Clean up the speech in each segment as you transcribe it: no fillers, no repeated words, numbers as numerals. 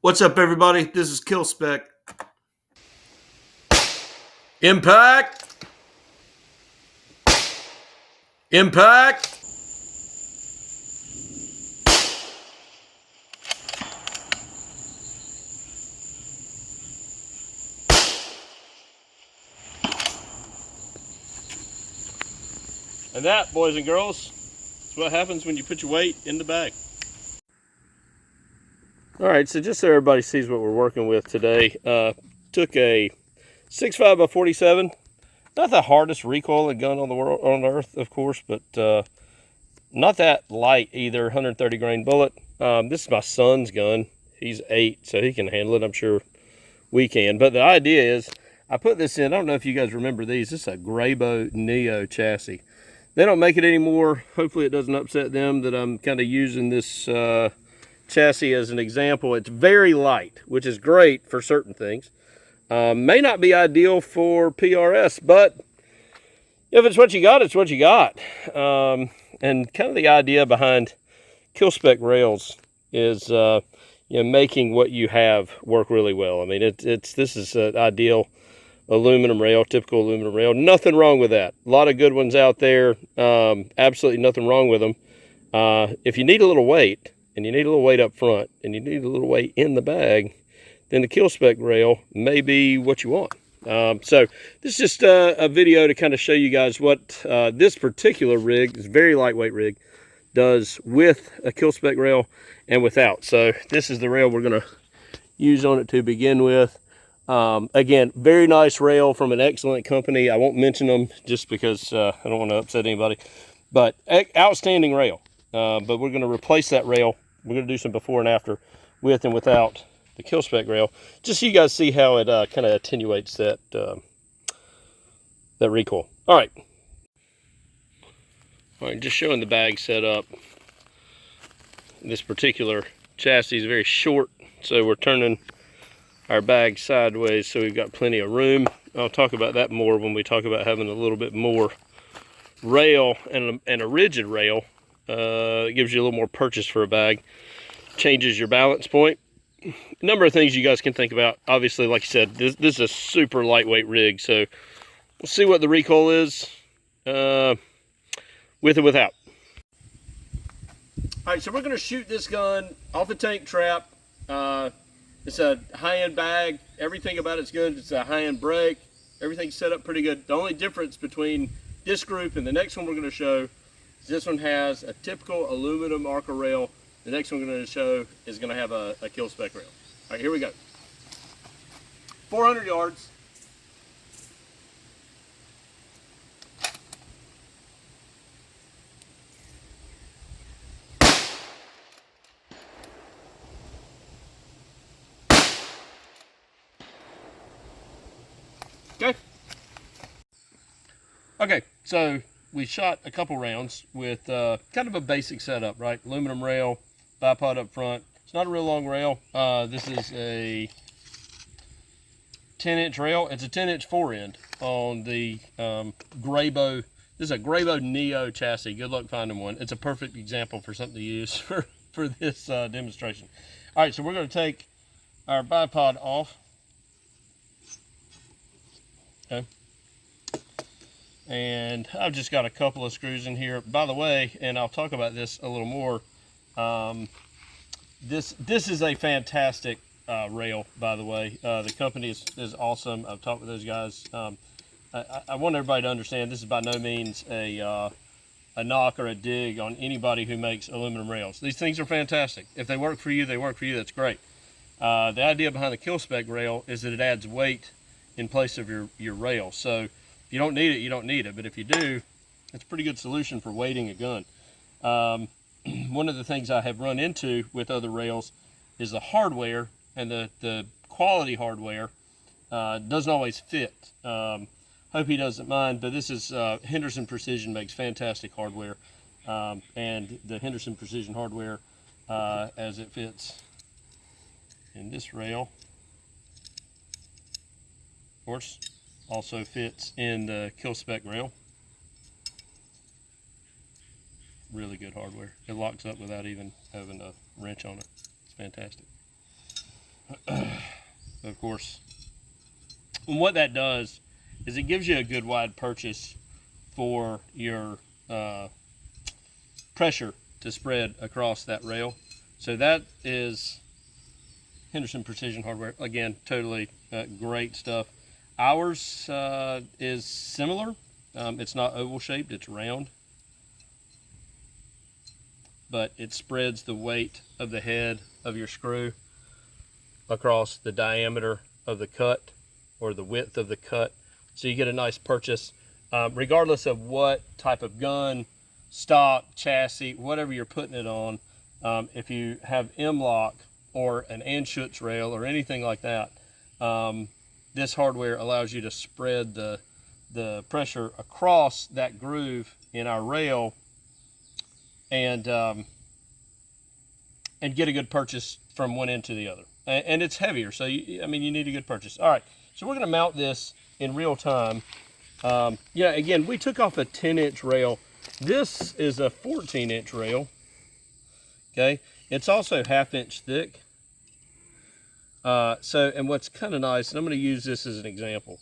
What's up, everybody? This is Kil-Spec. Impact! Impact! And that, boys and girls, is what happens when you put your weight in the bag. All right, so just so everybody sees what we're working with today, took a 6.5 by 47. Not the hardest recoiling gun on the world, on earth, of course, but not that light either. 130 grain bullet. This is my son's gun. He's 8, so he can handle it. I'm sure we can. But the idea is, I put this in. I don't know if you guys remember these. This is a Graybo Neo chassis. They don't make it anymore. Hopefully it doesn't upset them that I'm kind of using this chassis as an example. It's very light, which is great for certain things. May not be ideal for PRS, but if it's what you got, it's what you got. And kind of the idea behind Kil-Spec rails is making what you have work really well. I mean, this is an ideal aluminum rail, typical aluminum rail. Nothing wrong with that. A lot of good ones out there. Absolutely nothing wrong with them. If you need a little weight, and you need a little weight up front, and you need a little weight in the bag, then the Kil-Spec rail may be what you want. So this is just a video to kind of show you guys what this particular rig, this very lightweight rig, does with a Kil-Spec rail and without. So this is the rail we're going to use on it to begin with. Again, very nice rail from an excellent company. I won't mention them just because I don't want to upset anybody, but outstanding rail. But we're going to replace that rail. We're going to do some before and after with and without the Kil-Spec rail, just so you guys see how it kind of attenuates that that recoil. All right, just showing the bag set up. This particular chassis is very short, so we're turning our bag sideways so we've got plenty of room. I'll talk about that more when we talk about having a little bit more rail and a rigid rail. It gives you a little more purchase for a bag, changes your balance point. A number of things you guys can think about. Obviously, like I said, this is a super lightweight rig, so we'll see what the recoil is with and without. All right, so we're going to shoot this gun off a tank trap. It's a high-end bag. Everything about it's good. It's a high-end brake. Everything's set up pretty good. The only difference between this group and the next one we're going to show is this one has a typical aluminum arca rail. The next one we're going to show is going to have a Kil-Spec rail. All right, here we go. 400 yards. Okay, so we shot a couple rounds with kind of a basic setup, right? Aluminum rail, bipod up front. It's not a real long rail. This is a 10-inch rail. It's a 10-inch fore-end on the Graybo. This is a Graybo Neo chassis. Good luck finding one. It's a perfect example for something to use for this demonstration. All right, so we're going to take our bipod off. Okay. And I've just got a couple of screws in here. By the way, and I'll talk about this a little more, this is a fantastic rail, by the way. The company is awesome. I've talked with those guys. I want everybody to understand this is by no means a knock or a dig on anybody who makes aluminum rails. These things are fantastic. If they work for you, they work for you. That's great. The idea behind the Kil-Spec rail is that it adds weight in place of your rail. So if you don't need it, you don't need it. But if you do, it's a pretty good solution for weighting a gun. One of the things I have run into with other rails is the hardware, and the quality hardware doesn't always fit. Hope he doesn't mind, but this is Henderson Precision makes fantastic hardware. And the Henderson Precision hardware, as it fits in this rail, of course, also fits in the Kil-Spec rail. Really good hardware. It locks up without even having a wrench on it. It's fantastic. of course. And what that does is it gives you a good wide purchase for your pressure to spread across that rail. So that is Henderson Precision Hardware. Again, totally great stuff. Ours is similar. It's not oval shaped, it's round. But it spreads the weight of the head of your screw across the diameter of the cut or the width of the cut. So you get a nice purchase, regardless of what type of gun, stock, chassis, whatever you're putting it on. If you have M-lock or an Anschutz rail or anything like that, this hardware allows you to spread the pressure across that groove in our rail and get a good purchase from one end to the other. And it's heavier, so you need a good purchase. All right, so we're gonna mount this in real time. Yeah, again, we took off a 10-inch rail. This is a 14-inch rail, okay? It's also ½ thick. And what's kind of nice, and I'm gonna use this as an example.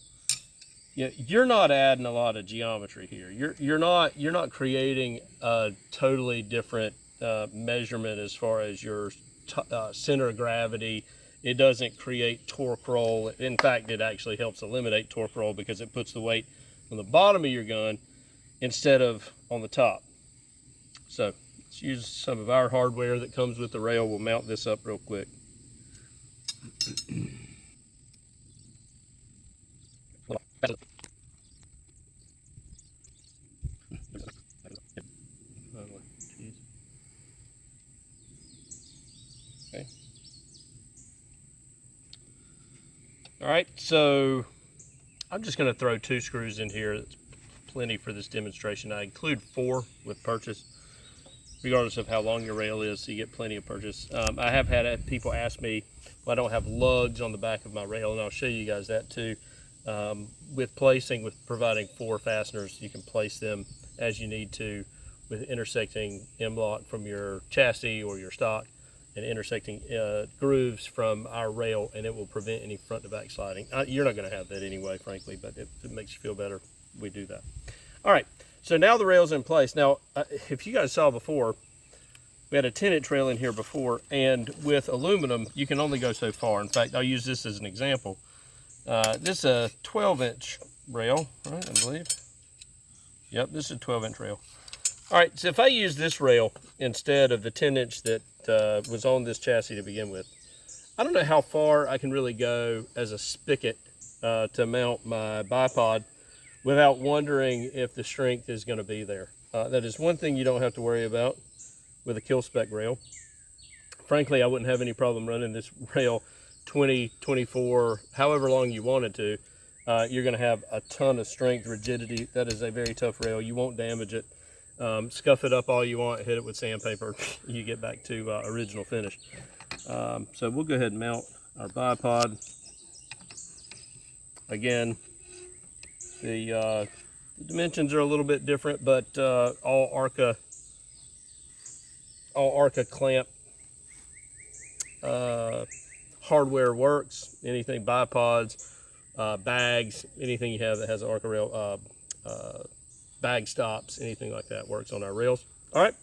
Yeah, you're not adding a lot of geometry here. You're not creating a totally different measurement as far as your center of gravity. It doesn't create torque roll. In fact, it actually helps eliminate torque roll because it puts the weight on the bottom of your gun instead of on the top. So let's use some of our hardware that comes with the rail. We'll mount this up real quick. Okay. All right, so I'm just going to throw 2 screws in here. That's plenty for this demonstration. I include 4 with purchase, regardless of how long your rail is, so you get plenty of purchase. I have had people ask me, well, I don't have lugs on the back of my rail, and I'll show you guys that too. With providing 4 fasteners, you can place them as you need to with intersecting M-lock from your chassis or your stock and intersecting grooves from our rail, and it will prevent any front to back sliding. You're not going to have that anyway, frankly, but if it makes you feel better, we do that. All right, so now the rail's in place. Now, if you guys saw before, we had a 10-inch rail in here before, and with aluminum, you can only go so far. In fact, I'll use this as an example. This is a 12-inch rail, right, I believe. Yep, this is a 12-inch rail. All right, so if I use this rail instead of the 10-inch that was on this chassis to begin with, I don't know how far I can really go as a spigot to mount my bipod without wondering if the strength is going to be there. That is one thing you don't have to worry about with a Kil-Spec rail. Frankly, I wouldn't have any problem running this rail 20, 24, however long you wanted to. You're going to have a ton of strength, rigidity. That is a very tough rail. You won't damage it. Scuff it up all you want, hit it with sandpaper, you get back to original finish. So we'll go ahead and mount our bipod. Again, the dimensions are a little bit different, but all arca clamp hardware works. Anything bipods, bags, anything you have that has an arca rail, bag stops, anything like that works on our rails. All right,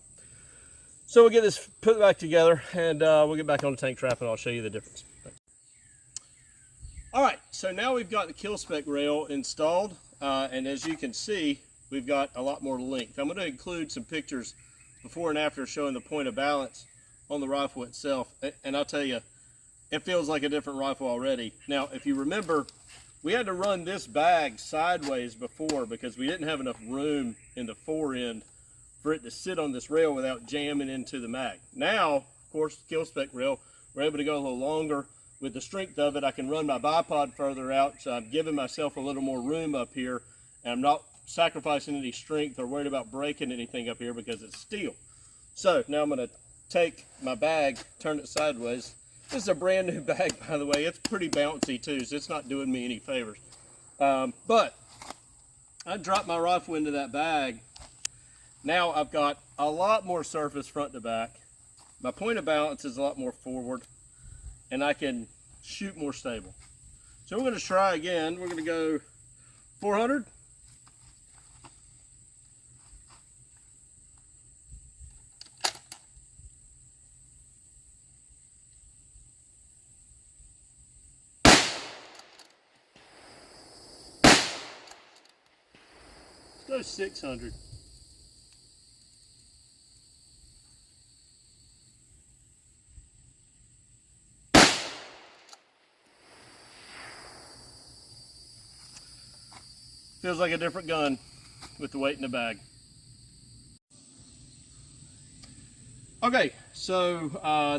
so we'll get this put back together, and we'll get back on the tank trap, and I'll show you the difference. Thanks. All right, so now we've got the Kil-Spec rail installed, and as you can see, we've got a lot more length. I'm going to include some pictures before and after showing the point of balance on the rifle itself, and I'll tell you, it feels like a different rifle already. Now, if you remember, we had to run this bag sideways before because we didn't have enough room in the fore end for it to sit on this rail without jamming into the mag. Now, of course, Kil-Spec rail, we're able to go a little longer. With the strength of it, I can run my bipod further out, so I'm giving myself a little more room up here, and I'm not sacrificing any strength or worried about breaking anything up here because it's steel. So now I'm going to take my bag, turn it sideways. This is a brand new bag, by the way. It's pretty bouncy too, so it's not doing me any favors. But I dropped my rifle into that bag. Now I've got a lot more surface front to back. My point of balance is a lot more forward, and I can shoot more stable. So we're going to try again. We're going to go 400. Let's go 600. Feels like a different gun with the weight in the bag. Okay, so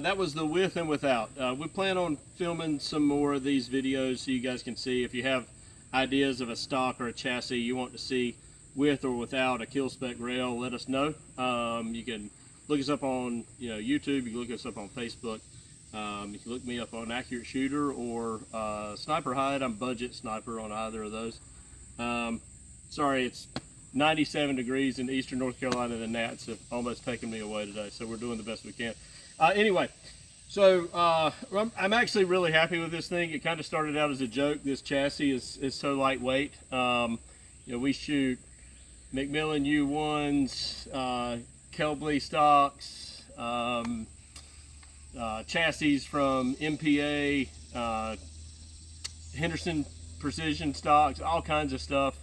that was the with and without. We plan on filming some more of these videos so you guys can see. If you have ideas of a stock or a chassis you want to see with or without a Kil-Spec rail, let us know. You can look us up on YouTube. You can look us up on Facebook. You can look me up on Accurate Shooter or Sniper Hide. I'm budget sniper on either of those. Sorry, it's 97 degrees in eastern North Carolina. The gnats have almost taken me away today, so we're doing the best we can. Anyway, so I'm actually really happy with this thing. It kind of started out as a joke. This chassis is so lightweight. We shoot McMillan U1s, Kelbley stocks, chassis from MPA, Henderson Precision stocks, all kinds of stuff.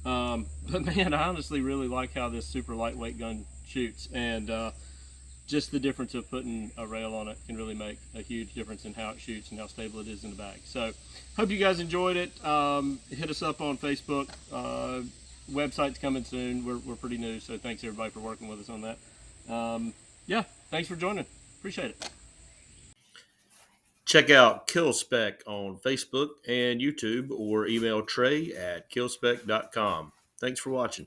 But man, I honestly really like how this super lightweight gun shoots, and just the difference of putting a rail on it can really make a huge difference in how it shoots and how stable it is in the bag. So hope you guys enjoyed it. Hit us up on Facebook. Website's coming soon. We're pretty new, so thanks everybody for working with us on that. Yeah, thanks for joining. Appreciate it. Check out Kil-Spec on Facebook and YouTube, or email Trey at killspec.com. Thanks for watching.